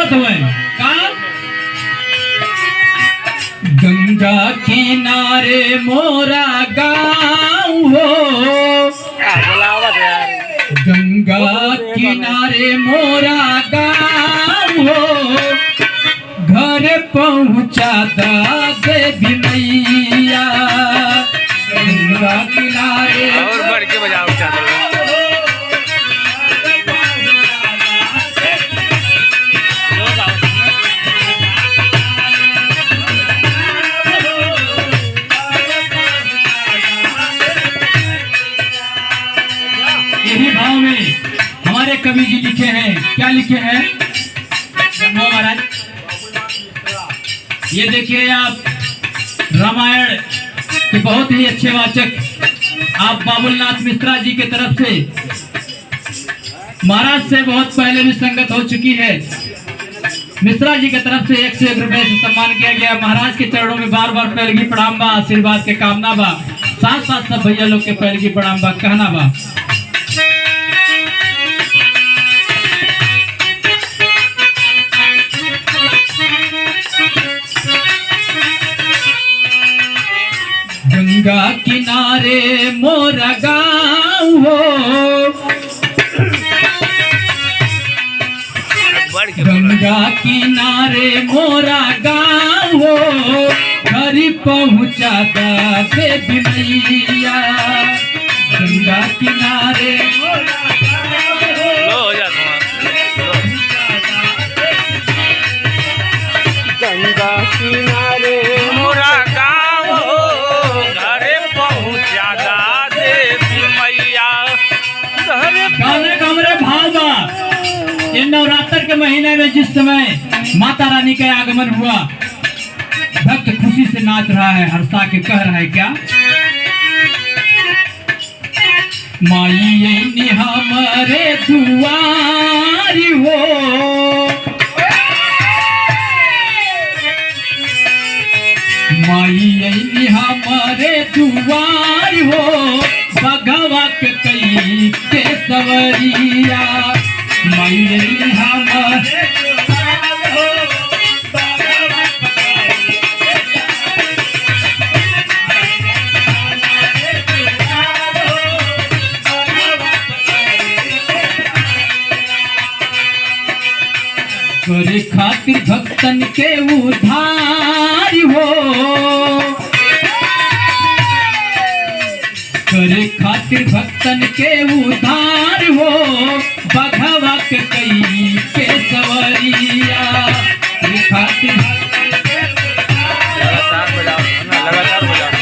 गावत हुए का गंगा किनारे मोरा गाँव हो, गंगा किनारे मोरा गाँव हो, घर पहुँचा दा देवी मैया। गंगा किनारे और बढ़ के बजाओ यही भाव में हमारे कवि जी लिखे हैं। क्या लिखे हैं महाराज? ये देखिए आप, रामायण के बहुत ही अच्छे वाचक आप बाबुलनाथ मिश्रा जी की तरफ से महाराज से बहुत पहले भी संगत हो चुकी है। मिश्रा जी की तरफ से 101 रुपए से सम्मान किया गया। महाराज के चरणों में बार बार पैरगी प्रणाम बा, आशीर्वाद के कामना बा, साथ साथ सब भैया लोग के पैरगी प्रणाम बा, कहना बा। गंगा किनारे मोरा गाँव हो, गंगा किनारे मोरा गाँव हो, घर पहुँचा दा देवी मैया। गंगा किनारे गंगा किनारे मोरा गाँव हो, घर पहुँचा दा देवी मैया। गाने कमरे भाव बा। ये नवरात्र के महीने में जिस समय माता रानी का आगमन हुआ, भक्त खुशी से नाच रहा है, हर्षा के कह रहा है क्या? माई हमारे दुआरी हो, माई हमारे दुआरी हो, भगवा के कई के सवरिया। माई हमारे करे खातिर भक्तन के उधार हो, करे खातिर भक्तन के उधार हो, बघवा के कई के सवरिया। खातिर लगातार बजाओ, लगातार बजाओ।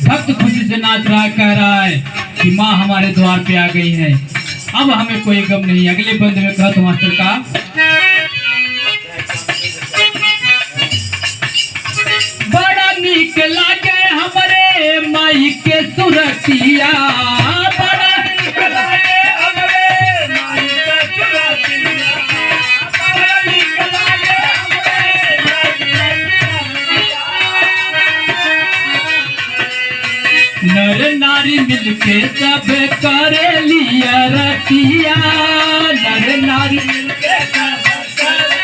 भक्त खुशी से नाच रहा है, कह रहा है कि माँ हमारे द्वार पे आ गई है, अब हमें कोई गम नहीं। अगले बंद में कहत मास्टर का बड़ा नीक लागे हमारे माई के सुरतिया, बड़ा नीक लागे हमारे माई के सुरतिया, बड़ा नीक लागे नर नारी मिलके सब करे लिया रतिया, नर नारी मिलके सब करे।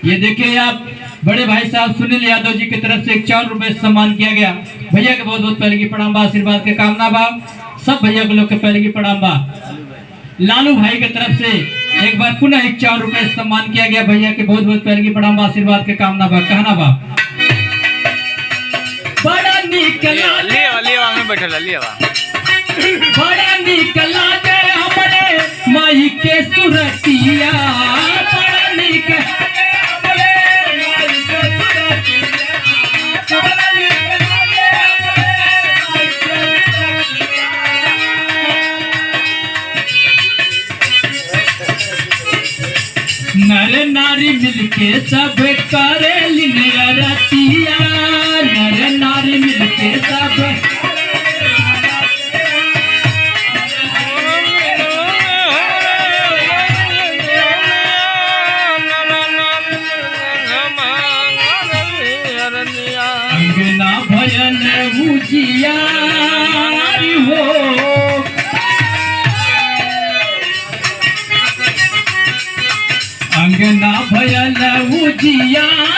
ये देखिए आप, बड़े भाई साहब सुनील यादव जी की तरफ से 51 रुपए सम्मान किया गया। भैया के बहुत बहुत पहले की प्रणाम बा, आशीर्वाद के कामना बा, सब भैया के लोग के पहले की प्रणाम बा। लालू भाई की तरफ से एक बार पुनः 51 रुपए सम्मान किया गया। भैया के बहुत बहुत पहले की प्रणाम बा, आशीर्वाद के कामना बा, कहना बा। बड़ा बड़ा नीक लागे हमरे माई के सुरतिया, बड़ा नीक नर नारी मिलके सब करे लिया रतिया, नर नारी मिलके सब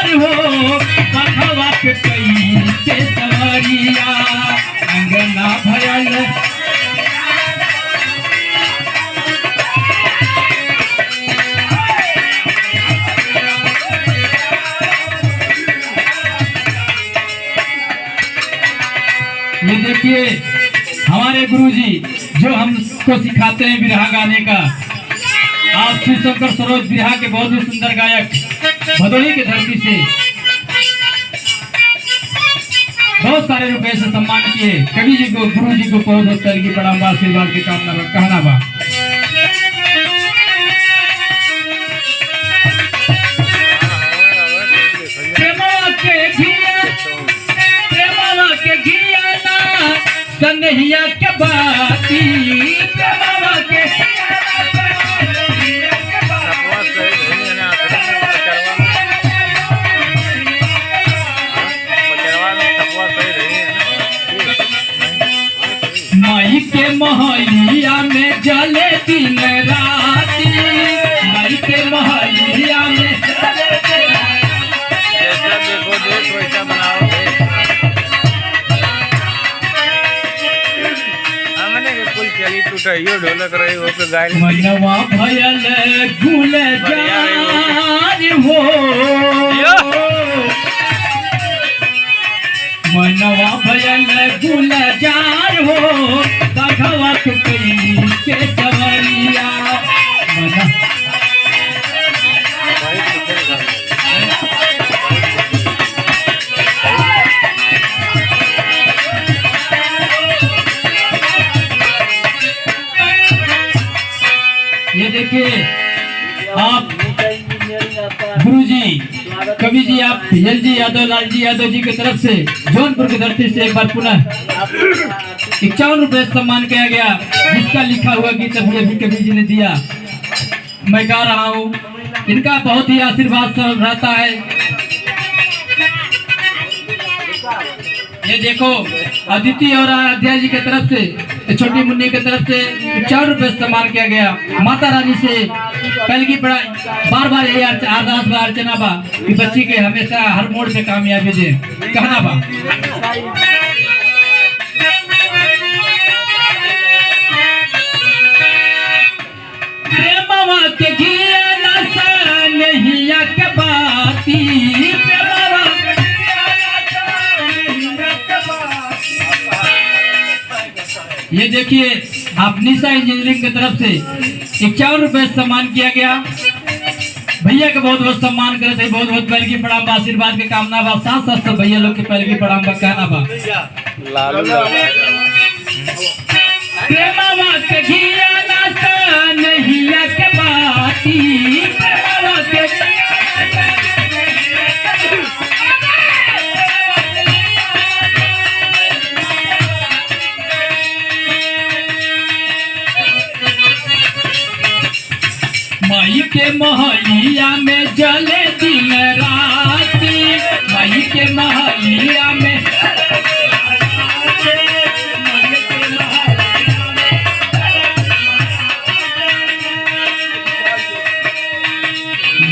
जार हो बघवा के कई के सवरिया अंगना भयल ये देखिए हमारे गुरुजी जो हमको सिखाते हैं बिरहा गाने का। आप श्री शंकर सरोज बिरहा के बहुत ही सुंदर गायक भदोही की धरती से बहुत सारे रुपए से सम्मान किए। कवि जी को गुरु जी को बहुत बहुत तरह की प्रणाम आशीर्वाद की कामना कहना बा। कन्हैया के बाती बाबा के माई के महलिया में जले दिन राती माई के महलिया में जले जैसा देखो देश वैसा बनाओ चली टूटाइयो ढोलक रही हो के गाय मनवा भयल गुल जार हो मनवा भयल गुल जार हो बघवा के कई के सवरिया ये देखिए आप गुरुजी कवि जी आप हिजल जी यादव लाल जी यादव जी की तरफ से जौनपुर की धरती से एक बार पुनः 51 रुपए सम्मान किया गया जिसका लिखा हुआ गीत अभी कवि जी ने दिया। मैं गा रहा हूँ। इनका बहुत ही आशीर्वाद सब रहता है। ये देखो अदिति और अध्याय जी की तरफ से छोटी मुन्नी की तरफ से 4 रुपए सम्मान किया गया। माता रानी से कल की पढ़ाई बार बार यही अरदास बा अर्चना बा कि बच्ची के हमेशा हर मोड़ पे कामयाबी दे कहना बा। प्रेमवा के घिया नहिया के बाती ये देखिए आप निशा इंजीनियरिंग की तरफ से 51 रुपए सम्मान किया गया। भैया का बहुत बहुत सम्मान करे थे। बहुत बहुत पहले की प्रणाम आशीर्वाद के कामना बा। साथ साथ सब भैया लोग के पहले की प्रणाम बा कहना बा। प्रेमवा के घिया नहिया के बाती प्रेमवा के माई के महलिया में जले दिन राती माई के महलिया में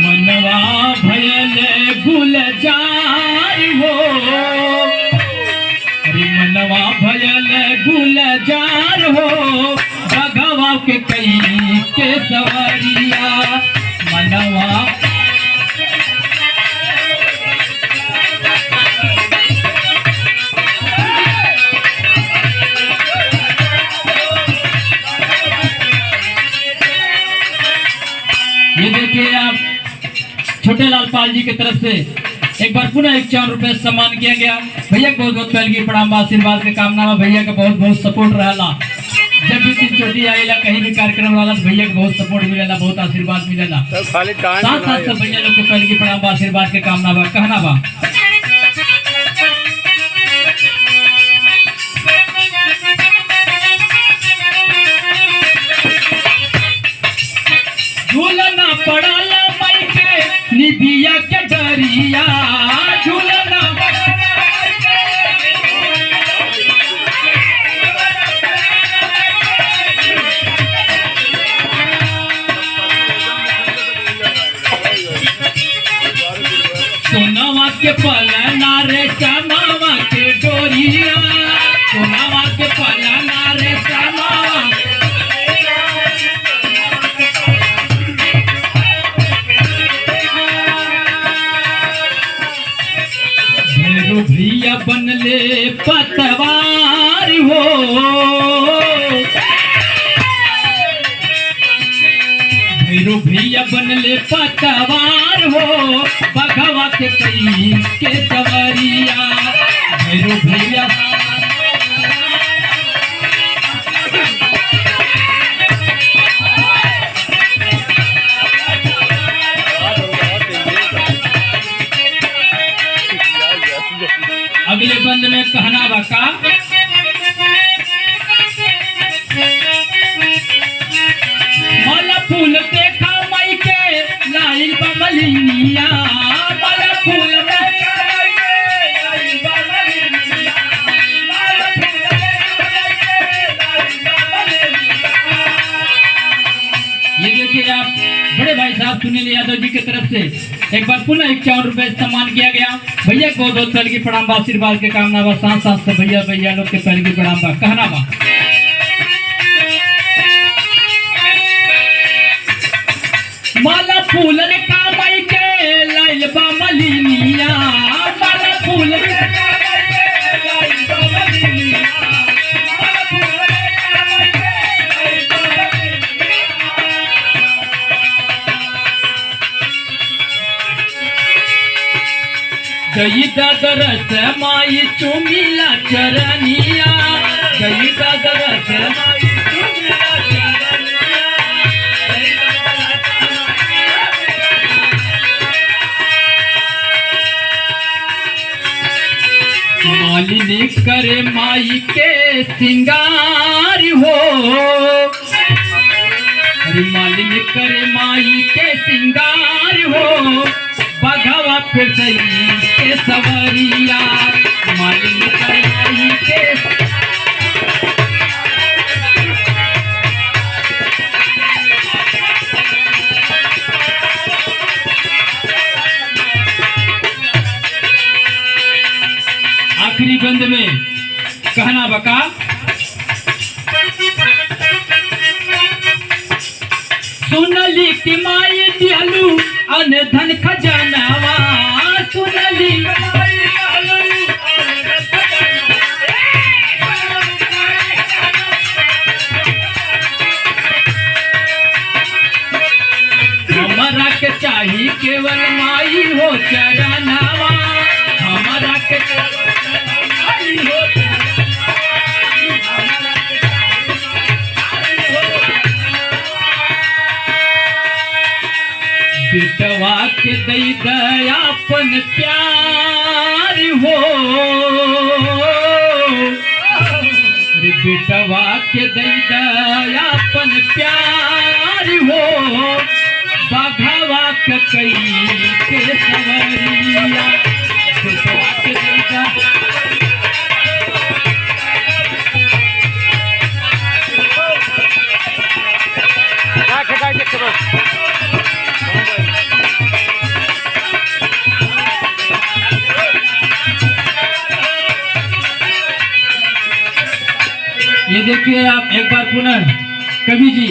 मनवा भयल गुल जार हो अरे मनवा भयल गुल जार हो बघवा के कई के सवरिया मनवा ये देखिए आप छोटे लाल पाल जी की तरफ से एक बार पुनः 51 रुपए सम्मान किया गया। भैया को बहुत बहुत पहले की प्रणाम आशीर्वाद के कामना में भैया का बहुत बहुत सपोर्ट रहला। जब भी दिन चोटी आएला कहीं भी कार्यक्रम वाला भैया को बहुत सपोर्ट मिलेला बहुत आशीर्वाद मिलेला। साथ साथ सब भैया लोग के पहले की प्रणाम आशीर्वाद के कामना बा कहना बा। झूलना पड़ाला माई के निभिया के डरिया झूलना सोना के पलना रे श्यामावा के डोरिया, सोनावा के पलना रे श्यामावा। भैरो भैया बनले पतवार हो, भैरो भैया बनले पतवार हो, बघवा के कई के सवरिया। भैरो भैया अगले बंद में कहना बका, माला फूल देखा मई के लाइल बमलिनिया, माला फूल देखा मई के लाइल बमलिनिया, माला फूल देखा मई के लाइल बमलिनिया। ये देखिए आप बड़े भाई साहब सुनील यादव जी की तरफ से एक बार पुनः 51 रुपए सम्मान किया गया। भैया को बहुत पहले की प्रणाम बा, आशीर्वाद के कामना बा, साथ साथ से भैया भैया लोग के पहले की प्रणाम बा। कहना बा, माला फूल रे कामई के लाइल बा मलिनिया, माला फूल रे कामई के लाइल बा मलिनिया, माला फूल रे कामई के लाइल बा मलिनिया। गई दरस माई चुमिला चरनिया, गई दरस माई चुमिला चरनिया। मालिनी करे माई के सिंगार हो, अरे मालिनी करे माई के सिंगार हो, बघवा फिर सही के सवरिया। मालिनी करे माई के आखिरी बंद में कहना बका, सुनली की माई दिहलू अन धन खजानावा, सुनली माई दिहलू अन धन खजानावा। हमारा के चाही केवल माई हो चरनावा, हमारा के माई हो बेटवा के दई दयापन प्यार हो, अरे बेटवा के दई दयापन प्यार हो, बघवा के कई के सवरिया। बेटवा के दई ये देखिए आप एक बार पुनः कवि जी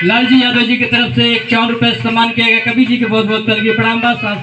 लालजी यादव जी की तरफ से 51 रुपए सम्मान किया गया। कवि जी के बहुत बहुत प्रणाम बा।